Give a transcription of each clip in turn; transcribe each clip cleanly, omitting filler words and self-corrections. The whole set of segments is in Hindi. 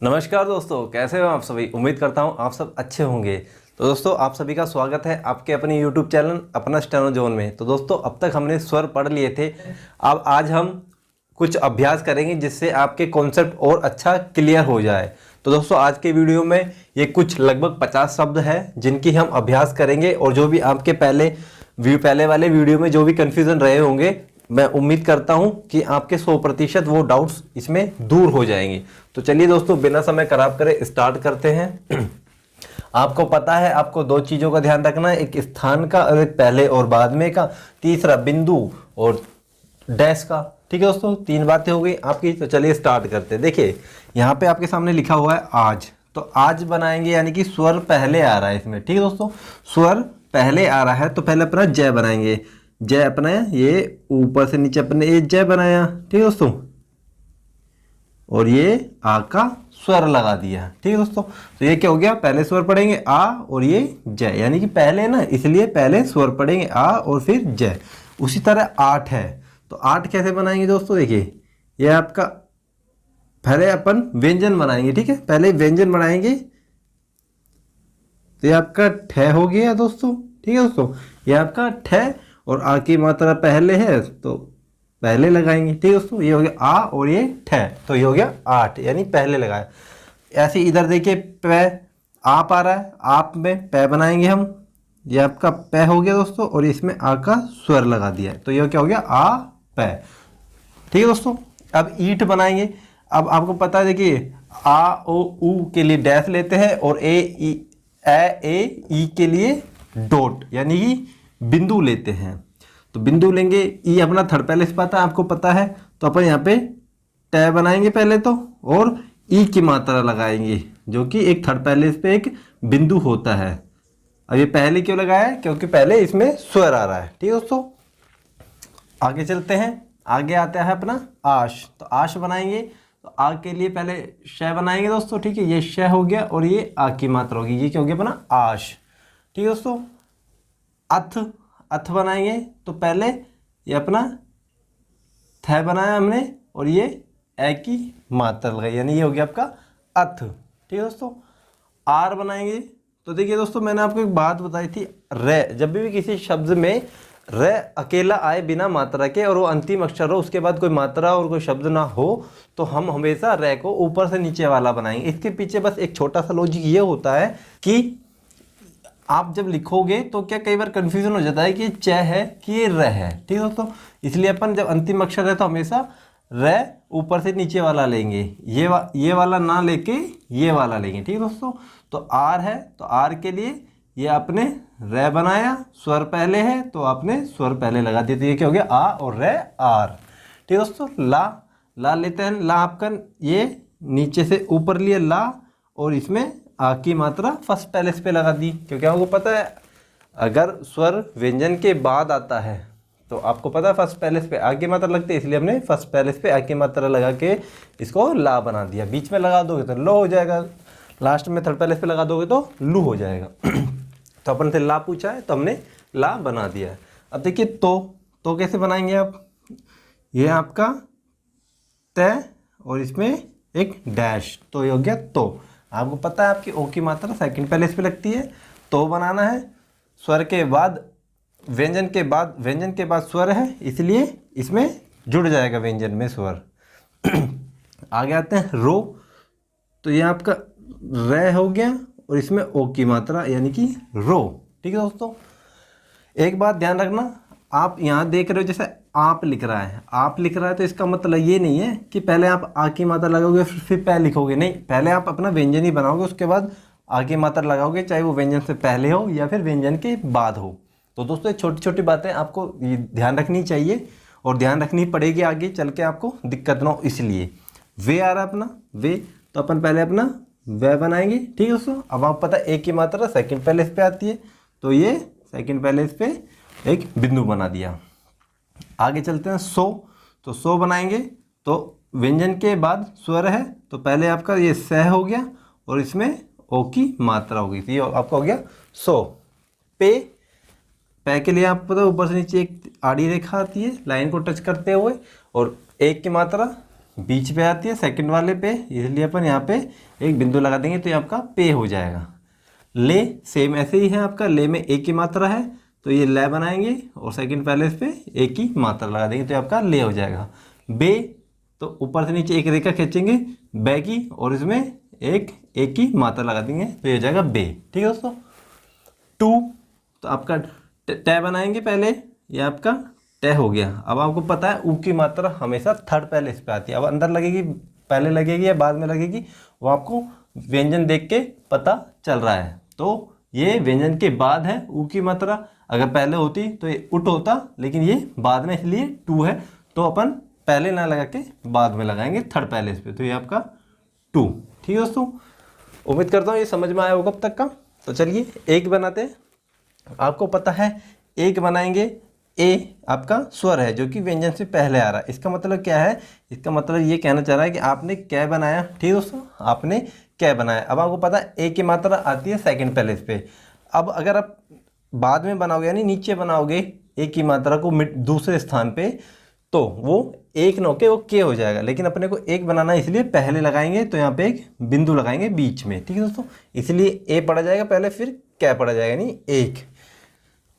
नमस्कार दोस्तों, कैसे हो आप सभी। उम्मीद करता हूँ आप सब अच्छे होंगे। तो दोस्तों आप सभी का स्वागत है आपके अपने YouTube चैनल अपना स्टेनो जोन में। तो दोस्तों अब तक हमने स्वर पढ़ लिए थे, अब आज हम कुछ अभ्यास करेंगे जिससे आपके कॉन्सेप्ट और अच्छा क्लियर हो जाए। तो दोस्तों आज के वीडियो में ये कुछ लगभग 50 शब्द है जिनकी हम अभ्यास करेंगे, और जो भी आपके पहले वाले वीडियो में जो भी कन्फ्यूज़न रहे होंगे, मैं उम्मीद करता हूं कि आपके 100% वो डाउट्स इसमें दूर हो जाएंगे। तो चलिए दोस्तों बिना समय खराब करे स्टार्ट करते हैं। आपको पता है आपको दो चीज़ों का ध्यान रखना है, एक स्थान का और एक पहले और बाद में का, तीसरा बिंदु और डैश का। ठीक है दोस्तों, तीन बातें हो गई आपकी। तो चलिए स्टार्ट करते हैं। देखिए यहाँ पे आपके सामने लिखा हुआ है आज, तो आज बनाएंगे यानी कि स्वर पहले आ रहा है इसमें। ठीक है दोस्तों, स्वर पहले आ रहा है तो पहले अपना जय बनाएंगे। जय अपना ये ऊपर से नीचे अपने ये जय बनाया। ठीक है दोस्तों, और ये आ का स्वर लगा दिया। ठीक है दोस्तों, तो ये क्या हो गया, पहले स्वर पढ़ेंगे आ और ये जय, यानी कि पहले ना, इसलिए पहले स्वर पढ़ेंगे आ और फिर जय। उसी तरह आठ है, तो आठ कैसे बनाएंगे दोस्तों, देखिए ये आपका पहले अपन व्यंजन बनाएंगे। ठीक है, पहले व्यंजन बनाएंगे तो ये आपका ठ हो गया दोस्तों। ठीक है दोस्तों, ये आपका ठ और आ की मात्रा पहले है तो पहले लगाएंगे। ठीक है दोस्तों, ये हो गया आ और ये ठ, तो ये हो गया आठ, यानी पहले लगाया। ऐसे इधर देखिए प आप आ रहा है, आप में प बनाएंगे हम, ये आपका प हो गया दोस्तों, और इसमें आ का स्वर लगा दिया है तो ये क्या हो गया आ प। ठीक है दोस्तों, अब ईट बनाएंगे। अब आपको पता है देखिए आ ओ ऊ के लिए डैश लेते हैं और ए ई के लिए डॉट यानी कि बिंदु लेते हैं। तो बिंदु लेंगे, ई अपना थर्ड पहले से पता है, आपको पता है, तो अपन यहाँ पे ट बनाएंगे पहले तो, और ई की मात्रा लगाएंगे जो कि एक थर्ड पहले पे एक बिंदु होता है। अब ये पहले क्यों लगाया है, क्योंकि पहले इसमें स्वर आ रहा है। ठीक है दोस्तों, आगे चलते हैं। आगे आता है अपना आश, तो आश बनाएंगे तो आ के लिए पहले श बनाएंगे दोस्तों। ठीक है, ये श हो गया और ये आ की मात्रा होगी, ये क्या हो गया अपना आश। ठीक है दोस्तों, अथ, अथ बनाएंगे तो पहले ये अपना थ बनाया हमने और ये ए की मात्रा लगाई, यानी ये हो गया आपका अथ। ठीक है दोस्तों, आर बनाएंगे तो देखिए दोस्तों मैंने आपको एक बात बताई थी, रे, जब भी किसी शब्द में रे अकेला आए बिना मात्रा के और वो अंतिम अक्षर हो, उसके बाद कोई मात्रा और कोई शब्द ना हो, तो हम हमेशा रे को ऊपर से नीचे वाला बनाएंगे। इसके पीछे बस एक छोटा सा लॉजिक ये होता है कि आप जब लिखोगे तो क्या कई बार कंफ्यूजन हो जाता है कि च है कि ये र है। ठीक है दोस्तों, इसलिए अपन जब अंतिम अक्षर है तो हमेशा र ऊपर से नीचे वाला लेंगे, ये वाला ना लेके ये वाला लेंगे। ठीक है दोस्तों, तो आर है तो आर के लिए ये आपने र बनाया, स्वर पहले है तो आपने स्वर पहले लगा दिया, तो ये क्या हो गया आ और र आर। ठीक है दोस्तों, ला, ला लेते हैं। ला आपका ये नीचे से ऊपर लिया ला और इसमें आ की मात्रा फर्स्ट पैलेस पे लगा दी, क्योंकि आपको पता है अगर स्वर व्यंजन के बाद आता है तो आपको पता है फर्स्ट पैलेस पे आ की मात्रा लगती है, इसलिए हमने फर्स्ट पैलेस पे आ की मात्रा लगा के इसको ला बना दिया। बीच में लगा दोगे तो लो हो जाएगा, लास्ट में थर्ड पैलेस पे लगा दोगे तो लू हो जाएगा। तो अपन से ला पूछा है तो हमने ला बना दिया है। अब देखिए तो कैसे बनाएंगे आप, ये आपका तय और इसमें एक डैश, तो ये हो गया तो। आपको पता है आपकी ओ की मात्रा सेकंड पैलेस पे लगती है, तो बनाना है। स्वर के बाद व्यंजन के बाद स्वर है, इसलिए इसमें जुड़ जाएगा व्यंजन में स्वर। आगे आते हैं रो, तो ये आपका रे हो गया और इसमें ओ की मात्रा यानी कि रो। ठीक है दोस्तों, एक बात ध्यान रखना, आप यहाँ देख रहे हो जैसे आप लिख रहा है तो इसका मतलब ये नहीं है कि पहले आप आ की मात्रा लगाओगे फिर पै लिखोगे, नहीं, पहले आप अपना व्यंजन ही बनाओगे, उसके बाद आ की मात्रा लगाओगे, चाहे वो व्यंजन से पहले हो या फिर व्यंजन के बाद हो। तो दोस्तों छोटी छोटी बातें आपको ध्यान रखनी चाहिए और ध्यान रखनी पड़ेगी, आगे चल के आपको दिक्कत ना हो इसलिए। वे आ रहा है अपना वे, तो अपन पहले अपना वे बनाएंगे। ठीक है दोस्तों, अब आपको पता है एक की मात्रा सेकंड पैलेस पे आती है, तो ये सेकंड पैलेस पे एक बिंदु बना दिया। आगे चलते हैं तो सो बनाएंगे तो व्यंजन के बाद स्वर है, तो पहले आपका ये स हो गया और इसमें ओ की मात्रा होगी, तो ये आपका हो गया सो। पे के लिए आपको पता है ऊपर से नीचे एक आड़ी रेखा आती है लाइन को टच करते हुए, और एक की मात्रा बीच पे आती है सेकंड वाले पे, इसलिए अपन यहाँ पे एक बिंदु लगा देंगे तो ये आपका पे हो जाएगा। ले सेम ऐसे ही है आपका, ले में एक ही मात्रा है तो ये ले बनाएंगे और सेकंड पहले इस पे एक ही मात्रा लगा देंगे तो ये आपका ले हो जाएगा। बे तो ऊपर से नीचे एक रेखा खींचेंगे बे की और इसमें एक ही मात्रा लगा देंगे तो ये हो जाएगा बे। ठीक है दोस्तों। टू तो आपका टे बनाएंगे पहले, ये आपका टे हो गया। अब आपको पता है ऊ की मात्रा हमेशा थर्ड पहले इस पे आती है। अब अंदर लगेगी, पहले लगेगी या बाद में लगेगी, वो आपको व्यंजन देख के पता चल रहा है। तो ये व्यंजन के बाद है ऊ की मात्रा, अगर पहले होती तो ये उट होता, लेकिन ये बाद में इसलिए टू है तो अपन पहले ना लगा के बाद में लगाएंगे थर्ड पहले इस पे, तो ये आपका टू। ठीक है दोस्तों, उम्मीद करता हूँ ये समझ में आया होगा अब तक का। तो चलिए एक बनाते हैं। आपको पता है एक बनाएंगे, ए आपका स्वर है जो कि व्यंजन से पहले आ रहा है। इसका मतलब क्या है, इसका मतलब ये कहना चाह रहा है कि आपने कै बनाया। ठीक है दोस्तों, आपने कै बनाया। अब आपको पता है ए की मात्रा आती है सेकंड पहले इस पे। अब अगर आप बाद में बनाओगे यानी नीचे बनाओगे ए की मात्रा को दूसरे स्थान पे, तो वो एक न होके वो के हो जाएगा। लेकिन अपने को एक बनाना है इसलिए पहले लगाएंगे, तो यहाँ पे एक बिंदु लगाएंगे बीच में। ठीक है दोस्तों, इसलिए ए पढ़ा जाएगा पहले, फिर कै पढ़ा जाएगा यानी एक।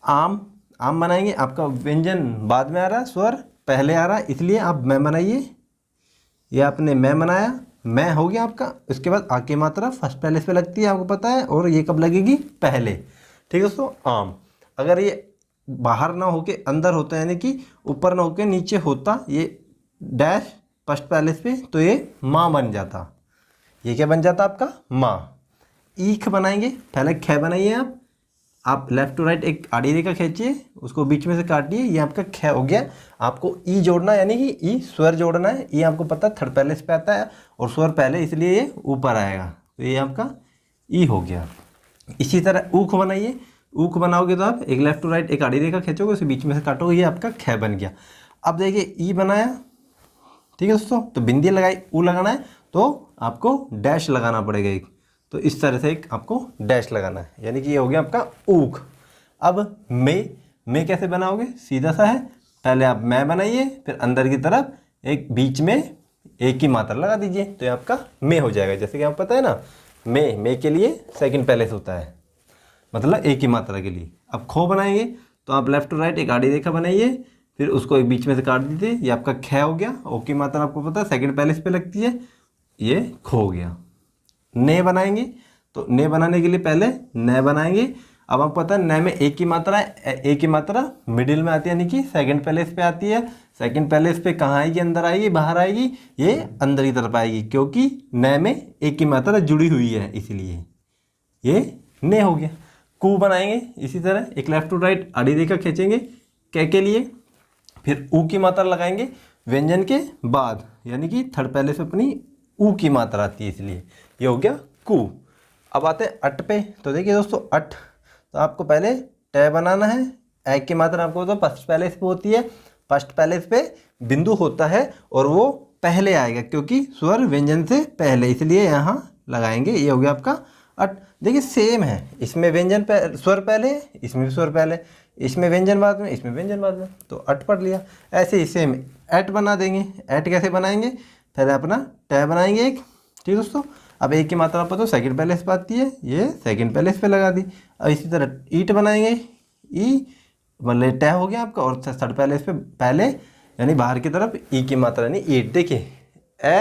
आम, आम बनाएंगे, आपका व्यंजन बाद में आ रहा है, स्वर पहले आ रहा है, इसलिए आप मैं बनाइए। ये आपने मैं बनाया, मैं हो गया आपका। उसके बाद आ की मात्रा फर्स्ट पहले इस पे लगती है, आपको पता है, और ये कब लगेगी, पहले। ठीक है दोस्तों। आम, अगर ये बाहर ना होके अंदर होता है यानी कि ऊपर ना होके नीचे होता, ये डैश फर्स्ट पहले इस पे, तो ये माँ बन जाता। ये क्या बन जाता आपका, माँ। ईख बनाएंगे, पहले ख बनाइए आप लेफ्ट टू राइट एक आड़ी रेखा खींचिए, उसको बीच में से काटिए, ये आपका ख हो गया। आपको ई जोड़ना यानी कि ई स्वर जोड़ना है। ई आपको पता है थर्ड पहले इस पे आता है और स्वर पहले, इसलिए ये ऊपर आएगा, तो ये आपका ई हो गया। इसी तरह ऊख बनाइए, ऊख बनाओगे तो आप एक लेफ्ट टू राइट एक आड़ी रेखा खींचोगे, उसे बीच में से काटोगे, ये आपका ख बन गया। अब देखिए ई बनाया, ठीक है दोस्तों, तो बिंदी लगाई, ऊ लगाना है तो आपको डैश लगाना पड़ेगा एक, तो इस तरह से एक आपको डैश लगाना है, यानी कि ये हो गया आपका ऊख। अब मैं कैसे बनाओगे, सीधा सा है, पहले आप मैं बनाइए, फिर अंदर की तरफ एक बीच में एक ही मात्रा लगा दीजिए, तो ये आपका मैं हो जाएगा। जैसे कि आपको पता है ना, मैं के लिए सेकंड पहले से होता है, मतलब एक ही मात्रा के लिए। अब खो बनाएंगे तो आप लेफ्ट टू राइट एक आड़ी रेखा बनाइए, फिर उसको एक बीच में से काट दीजिए, ये आपका ख हो गया। ओ की मात्रा आपको पता है सेकंड पहले पे लगती है, ये खो हो गया। ने बनाएंगे तो ने बनाने के लिए पहले न बनाएंगे। अब आपको पता है न में एक की मात्रा है, एक की मात्रा मिडिल में आती है, यानी कि सेकंड पहले पे आती है। सेकंड पहले पे कहाँ आएगी, अंदर आएगी, बाहर आएगी, ये अंदर की तरफ आएगी, क्योंकि न में एक की मात्रा जुड़ी हुई है, इसलिए ये ने हो गया। कू बनाएंगे इसी तरह, एक लेफ्ट टू राइट आड़ी रेखा खींचेंगे कै के लिए, फिर ऊ की मात्रा लगाएंगे व्यंजन के बाद, यानी कि थर्ड पहले से अपनी ऊ की मात्रा आती है, इसलिए ये हो गया कू। अब आते हैं अट पे। तो देखिए दोस्तों, अट तो आपको पहले टे बनाना है। ए की मात्रा आपको तो फर्स्ट पहले पे होती है, फर्स्ट पहले पे बिंदु होता है और वो पहले आएगा क्योंकि स्वर व्यंजन से पहले, इसलिए यहाँ लगाएंगे। ये हो गया आपका अट। देखिए सेम है, इसमें व्यंजन स्वर पहले, इसमें भी स्वर पहले, इसमें व्यंजन बाद में, इसमें व्यंजन बाद में, तो अट पढ़ लिया। ऐसे ही सेम एट बना देंगे। एट कैसे बनाएंगे, पहले अपना टे बनाएंगे एक, ठीक दोस्तों। अब एक की मात्रा आपको तो सेकंड पहले से आती है, ये सेकंड पहले पे लगा दी। अब इसी तरह ईट बनाएंगे, ई मतलब टे हो गया आपका, और थर्ड पहले पे पहले यानी बाहर की तरफ ई की मात्रा यानी ईट। देखिए ए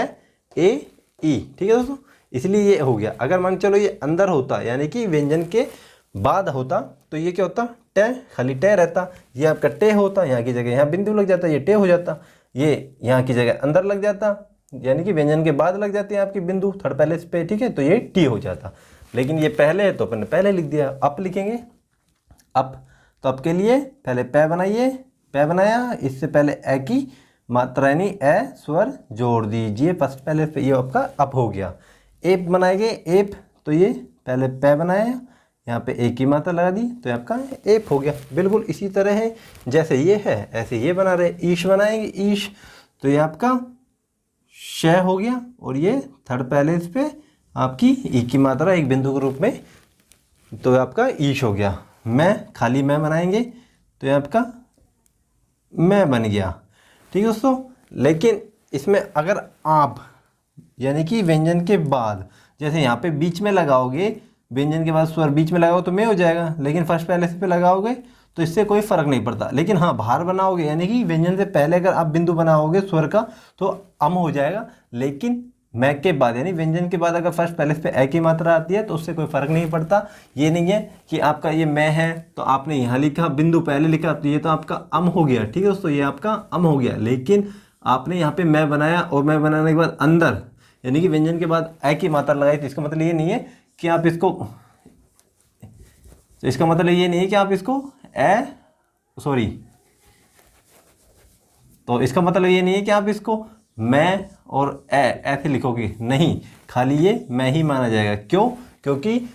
ई, ठीक है दोस्तों, इसलिए ये हो गया। अगर मान चलो ये अंदर होता यानी कि व्यंजन के बाद होता तो ये क्या होता, टे, खाली टे रहता। ये आपका टे होता, यहाँ की जगह यहाँ बिंदु लग जाता, ये टे हो जाता। ये यहाँ की जगह अंदर लग जाता, यानी कि व्यंजन के बाद लग जाती है आपकी बिंदु थर्ड पहले पे, ठीक है, तो ये टी हो जाता। लेकिन ये पहले है तो अपन ने पहले लिख दिया। अप लिखेंगे, अप, तो अप के लिए पहले पै बनाइए, पै बनाया, इससे पहले ए की मात्रा यानी ए स्वर जोड़ दीजिए फर्स्ट पहले पे, ये आपका अप हो गया। एप बनाएंगे, एप, तो ये पहले पै बनाया, यहाँ पे एक ही मात्रा लगा दी, तो ये आपका एप हो गया। बिल्कुल इसी तरह है, जैसे ये है ऐसे ये बना रहे। ईश बनाएंगे, ईश, तो ये आपका श हो गया, और ये थर्ड पहले इस पे आपकी ई की मात्रा एक बिंदु के रूप में, तो आपका ईश हो गया। मैं, खाली मैं बनाएंगे, तो ये आपका मैं बन गया, ठीक है दोस्तों। लेकिन इसमें अगर आप यानी कि व्यंजन के बाद जैसे यहाँ पे बीच में लगाओगे, व्यंजन के बाद स्वर बीच में लगाओ तो में हो जाएगा, लेकिन फर्स्ट पहले से पे लगाओगे तो इससे कोई फर्क नहीं पड़ता। लेकिन हाँ, बाहर बनाओगे यानी कि व्यंजन से पहले अगर आप बिंदु बनाओगे स्वर का तो अम हो जाएगा, लेकिन मैं के बाद यानी व्यंजन के बाद अगर फर्स्ट पहले पे ए की मात्रा आती है तो उससे कोई फर्क नहीं पड़ता। ये नहीं है कि आपका ये मैं है तो आपने यहाँ लिखा, बिंदु पहले लिखा तो ये तो आपका अम हो गया, ठीक है दोस्तों, ये आपका अम हो गया। लेकिन आपने यहाँ पे मैं बनाया और मैं बनाने के बाद अंदर यानी कि व्यंजन के बाद ए की मात्रा लगाई, तो इसका मतलब ये नहीं है कि आप इसको, तो इसका मतलब ये नहीं है कि आप इसको तो इसका मतलब ये नहीं है कि आप इसको मैं और ऐसे लिखोगे, नहीं, खाली ये मैं ही माना जाएगा। क्यों? क्योंकि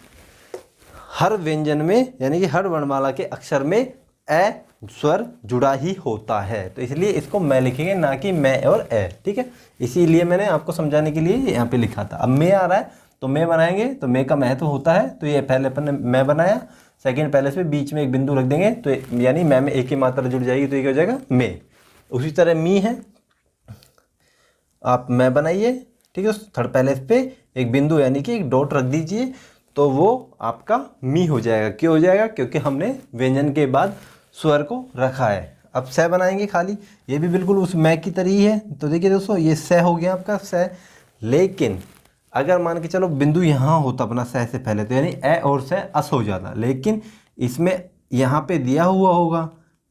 हर व्यंजन में यानी कि हर वर्णमाला के अक्षर में ए स्वर जुड़ा ही होता है, तो इसलिए इसको मैं लिखेंगे, ना कि मैं और ए, ठीक है। इसीलिए मैंने आपको समझाने के लिए यहाँ पे लिखा था। अब मैं आ रहा है तो मैं बनाएंगे तो मैं का महत्व होता है, तो ये पहले अपन ने मैं बनाया, सेकंड पहले से बीच में एक बिंदु रख देंगे तो यानी मैं में एक ही मात्रा जुड़ जाएगी तो ये क्या हो जाएगा मैं। उसी तरह मी है, आप मैं बनाइए, ठीक है, थर्ड पहले पे एक बिंदु यानी कि एक डॉट रख दीजिए तो वो आपका मी हो जाएगा। क्यों हो जाएगा? क्योंकि हमने व्यंजन के बाद स्वर को रखा है। अब स बनाएंगे खाली, ये भी बिल्कुल उस मैं की तरह ही है। तो देखिए दोस्तों, ये स हो गया आपका स। लेकिन अगर मान के चलो बिंदु यहाँ होता अपना स से पहले तो यानी ए और स अस हो जाता, लेकिन इसमें यहाँ पे दिया हुआ होगा,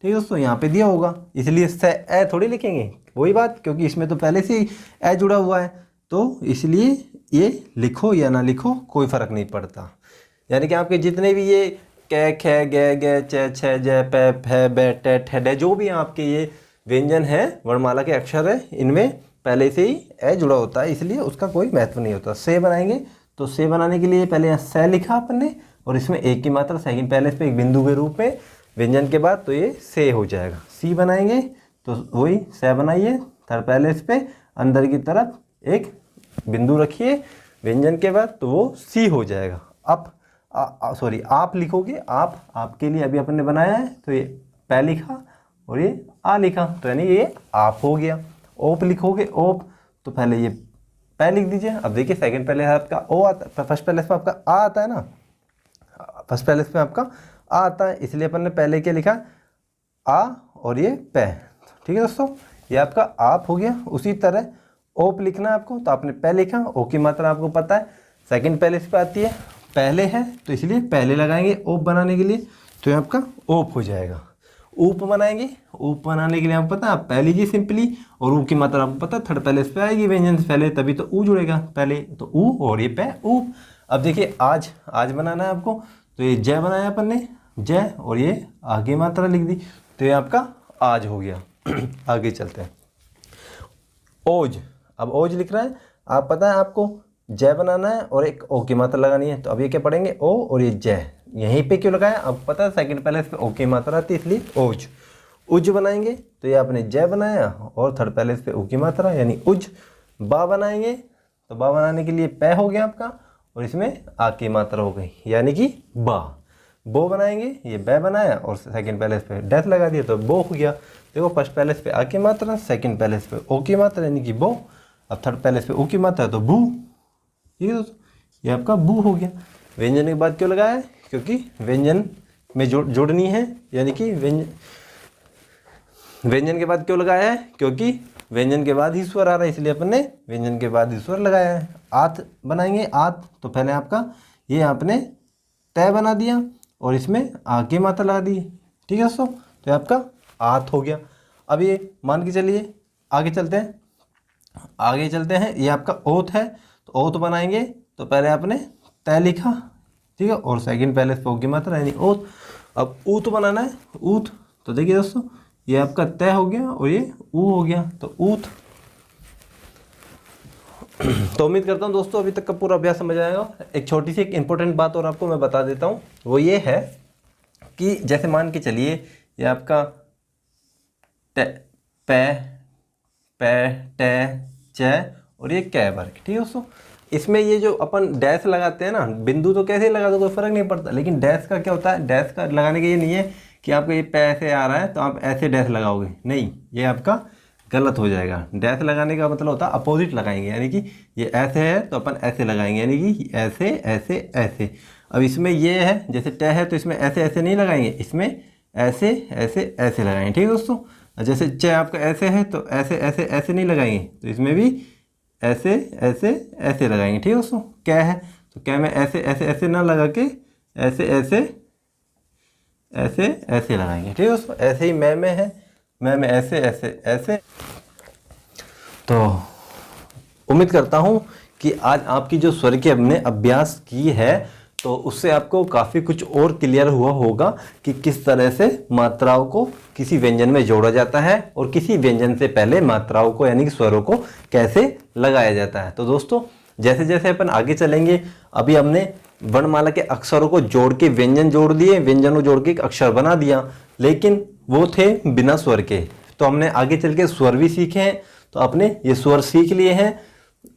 ठीक है दोस्तों, यहाँ पे दिया होगा, इसलिए स ए थोड़ी लिखेंगे, वही बात, क्योंकि इसमें तो पहले से ही ए जुड़ा हुआ है, तो इसलिए ये लिखो या ना लिखो कोई फ़र्क नहीं पड़ता। यानी कि आपके जितने भी ये कै खे गे गे च छ ज पे फे बे टे ठे डे जो भी आपके ये व्यंजन है वर्णमाला के अक्षर है, इनमें पहले से ही ए जुड़ा होता है, इसलिए उसका कोई महत्व नहीं होता। से बनाएंगे तो से बनाने के लिए पहले यहाँ से लिखा अपन ने और इसमें एक की मात्रा सेकंड पहले पे एक बिंदु के रूप में व्यंजन के बाद, तो ये से हो जाएगा। सी बनाएंगे तो वही से बनाइए, थर्ड पहले पे अंदर की तरफ एक बिंदु रखिए व्यंजन के बाद, तो वो सी हो जाएगा। अब आप लिखोगे, आपके लिए अभी अपन ने बनाया है तो ये पै लिखा और ये आ लिखा, तो यानी ये आप हो गया। ओप लिखोगे ओप, तो पहले ये पै लिख दीजिए। अब देखिए सेकंड पहले आपका ओ आता, फर्स्ट पहले पे आपका आ आता है ना, फर्स्ट पहले पे आपका आ आता है, इसलिए अपन ने पहले क्या लिखा आ और ये पै, ठीक है दोस्तों, ये आपका आप हो गया। उसी तरह ओप लिखना है आपको, तो आपने पै लिखा, ओ की मात्रा आपको पता है, सेकंड पहले पे आती है, पहले है तो इसलिए पहले लगाएंगे ओप बनाने के लिए, तो ये आपका ओप हो जाएगा। ऊप बनाएंगे, ऊप बनाने के लिए आपको पता है, आप पह लीजिए सिंपली, और ऊ की मात्रा आपको पता है थर्ड पहले पे आएगी व्यंजन से पहले, तभी तो ऊ जुड़ेगा पहले, तो ऊ और ये पै ऊप। अब देखिए आज बनाना है आपको, तो ये जय बनाया अपन ने, जय और ये आगे मात्रा लिख दी, तो ये आपका आज हो गया। आगे चलते हैं, ओज। अब ओज लिख रहा है, आप पता है आपको जय बनाना है और एक ओ की मात्रा लगानी है, तो अब ये क्या पढ़ेंगे ओ और ये जय, यहीं पे क्यों लगाया अब पता है, सेकंड पहले इस पे ओ की मात्रा आती है इसलिए ओज। उज बनाएंगे तो ये आपने जय बनाया और थर्ड पहले इस पे ओ की मात्रा यानी उज। बा बनाएंगे तो बा बनाने के लिए पै हो गया आपका और इसमें आ की मात्रा हो गई यानी कि बा। बो बनाएंगे, ये बै बनाया और सेकंड पहले इस पे डेथ लगा दिया तो बो हो गया। देखो फर्स्ट पहले इस पे आ की मात्रा, सेकंड पहले इस पे ओ की मात्रा यानी कि बो, अब थर्ड पहले इस पे ओ की मात्रा तो बू, ठीक है दोस्तों, ये आपका बू हो गया। व्यंजन के बाद क्यों लगाया है? क्योंकि व्यंजन में जोड़नी है, यानी कि व्यंजन के बाद क्यों लगाया है? क्योंकि व्यंजन के बाद ही स्वर आ रहा है, इसलिए अपन ने व्यंजन के बाद ही स्वर लगाया है। आत बनाएंगे, आत तो पहले आपका ये आपने तय बना दिया और इसमें आ की मात्रा लगा दी, ठीक है दोस्तों, तो आपका आत हो गया। अब ये मान के चलिए आगे चलते हैं, ये आपका ओत है, तो ओत बनाएंगे तो पहले आपने तय लिखा, ठीक है, और सेकंड पहले ओ की मात्रा यानी ओत। अब ऊत बनाना है, ऊत, तो देखिए दोस्तों ये आपका तय हो गया और ये ऊ हो गया, तो ऊत। तो उम्मीद करता हूँ दोस्तों अभी तक का पूरा अभ्यास समझ आएगा। एक छोटी सी एक इम्पोर्टेंट बात और आपको मैं बता देता हूँ, वो ये है कि जैसे मान के चलिए ये आपका पै टे च और ये कै वर्ग, ठीक है दोस्तों। इसमें ये जो अपन डैश लगाते हैं ना, बिंदु तो कैसे ही लगा दो कोई फर्क नहीं पड़ता, लेकिन डैश का क्या होता है, डैश का लगाने का ये नहीं है कि आपका ये पै ऐसे आ रहा है तो आप ऐसे डैश लगाओगे, नहीं, ये आपका गलत हो जाएगा। डैश लगाने का मतलब होता है अपोजिट लगाएंगे, यानी कि ये ऐसे है तो अपन ऐसे लगाएंगे, यानी कि ऐसे ऐसे ऐसे। अब इसमें ये है जैसे ट है तो इसमें ऐसे ऐसे नहीं लगाएंगे, इसमें ऐसे ऐसे ऐसे लगाएंगे। ठीक है दोस्तों। जैसे च आपका ऐसे है तो ऐसे ऐसे ऐसे नहीं लगाएंगे, तो इसमें भी ऐसे ऐसे ऐसे लगाएंगे। ठीक है दोस्तों। क्या है तो क्या में ऐसे ऐसे ऐसे ना लगा के ऐसे ऐसे ऐसे ऐसे लगाएंगे। ठीक है दोस्तों। ऐसे ही मैं में है, मैं में ऐसे ऐसे ऐसे। तो उम्मीद करता हूँ कि आज आपकी जो स्वर की हमने अभ्यास की है तो उससे आपको काफ़ी कुछ और क्लियर हुआ होगा कि किस तरह से मात्राओं को किसी व्यंजन में जोड़ा जाता है और किसी व्यंजन से पहले मात्राओं को यानी कि स्वरों को कैसे लगाया जाता है। तो दोस्तों जैसे जैसे अपन आगे चलेंगे, अभी हमने वर्णमाला के अक्षरों को जोड़ के व्यंजन जोड़ दिए, व्यंजन को जोड़ के एक अक्षर बना दिया, लेकिन वो थे बिना स्वर के। तो हमने आगे चल के स्वर भी सीखे हैं, तो आपने ये स्वर सीख लिए हैं,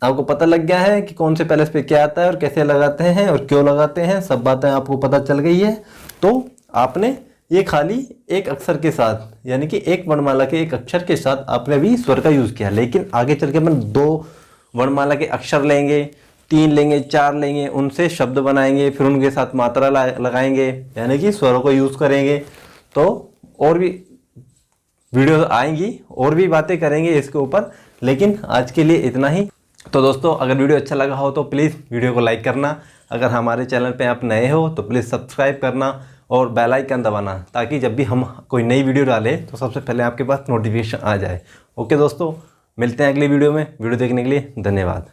आपको पता लग गया है कि कौन से पैलेस पे क्या आता है और कैसे लगाते हैं और क्यों लगाते हैं, सब बातें आपको पता चल गई है। तो आपने ये खाली एक अक्षर के साथ यानी कि एक वर्णमाला के एक अक्षर के साथ आपने भी स्वर का यूज़ किया, लेकिन आगे चल के अपन 2 वर्णमाला के अक्षर लेंगे, 3 लेंगे, 4 लेंगे, उनसे शब्द बनाएंगे, फिर उनके साथ मात्रा लगाएंगे यानी कि स्वरों को यूज़ करेंगे। तो और भी वीडियो आएंगी और भी बातें करेंगे इसके ऊपर, लेकिन आज के लिए इतना ही। तो दोस्तों अगर वीडियो अच्छा लगा हो तो प्लीज़ वीडियो को लाइक करना, अगर हमारे चैनल पे आप नए हो तो प्लीज़ सब्सक्राइब करना और बेल आइकन दबाना, ताकि जब भी हम कोई नई वीडियो डालें तो सबसे पहले आपके पास नोटिफिकेशन आ जाए। ओके दोस्तों, मिलते हैं अगली वीडियो में। वीडियो देखने के लिए धन्यवाद।